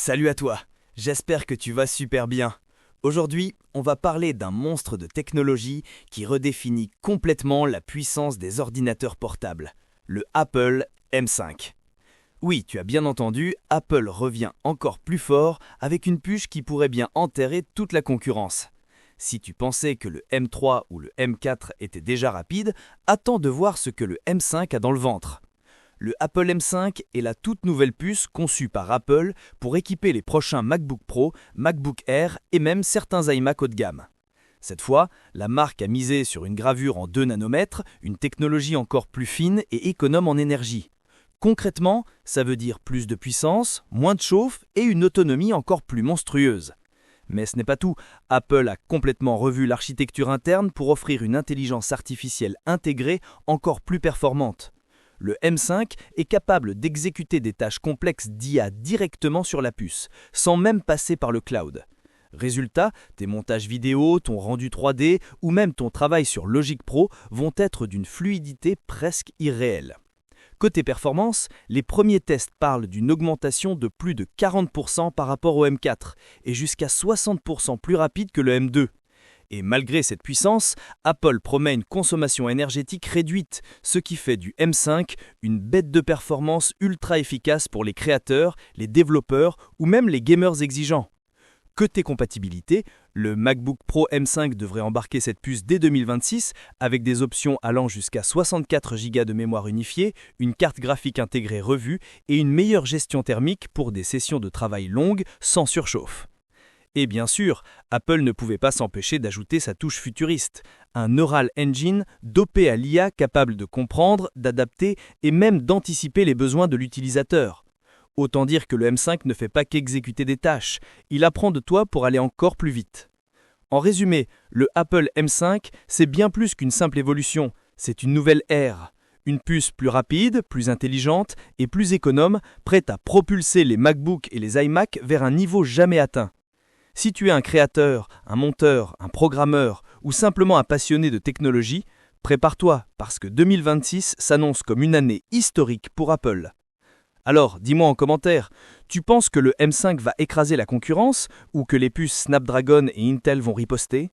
Salut à toi, j'espère que tu vas super bien. Aujourd'hui, on va parler d'un monstre de technologie qui redéfinit complètement la puissance des ordinateurs portables, le Apple M5. Oui, tu as bien entendu, Apple revient encore plus fort avec une puce qui pourrait bien enterrer toute la concurrence. Si tu pensais que le M3 ou le M4 étaient déjà rapides, attends de voir ce que le M5 a dans le ventre. Le Apple M5 est la toute nouvelle puce conçue par Apple pour équiper les prochains MacBook Pro, MacBook Air et même certains iMac haut de gamme. Cette fois, la marque a misé sur une gravure en 2 nanomètres, une technologie encore plus fine et économe en énergie. Concrètement, ça veut dire plus de puissance, moins de chauffe et une autonomie encore plus monstrueuse. Mais ce n'est pas tout, Apple a complètement revu l'architecture interne pour offrir une intelligence artificielle intégrée encore plus performante. Le M5 est capable d'exécuter des tâches complexes d'IA directement sur la puce, sans même passer par le cloud. Résultat, tes montages vidéo, ton rendu 3D ou même ton travail sur Logic Pro vont être d'une fluidité presque irréelle. Côté performance, les premiers tests parlent d'une augmentation de plus de 40% par rapport au M4 et jusqu'à 60% plus rapide que le M2. Et malgré cette puissance, Apple promet une consommation énergétique réduite, ce qui fait du M5 une bête de performance ultra efficace pour les créateurs, les développeurs ou même les gamers exigeants. Côté compatibilité, le MacBook Pro M5 devrait embarquer cette puce dès 2026 avec des options allant jusqu'à 64 Go de mémoire unifiée, une carte graphique intégrée revue et une meilleure gestion thermique pour des sessions de travail longues sans surchauffe. Et bien sûr, Apple ne pouvait pas s'empêcher d'ajouter sa touche futuriste, un Neural Engine dopé à l'IA capable de comprendre, d'adapter et même d'anticiper les besoins de l'utilisateur. Autant dire que le M5 ne fait pas qu'exécuter des tâches, il apprend de toi pour aller encore plus vite. En résumé, le Apple M5, c'est bien plus qu'une simple évolution, c'est une nouvelle ère. Une puce plus rapide, plus intelligente et plus économe, prête à propulser les MacBooks et les iMac vers un niveau jamais atteint. Si tu es un créateur, un monteur, un programmeur ou simplement un passionné de technologie, prépare-toi parce que 2026 s'annonce comme une année historique pour Apple. Alors, dis-moi en commentaire, tu penses que le M5 va écraser la concurrence ou que les puces Snapdragon et Intel vont riposter ?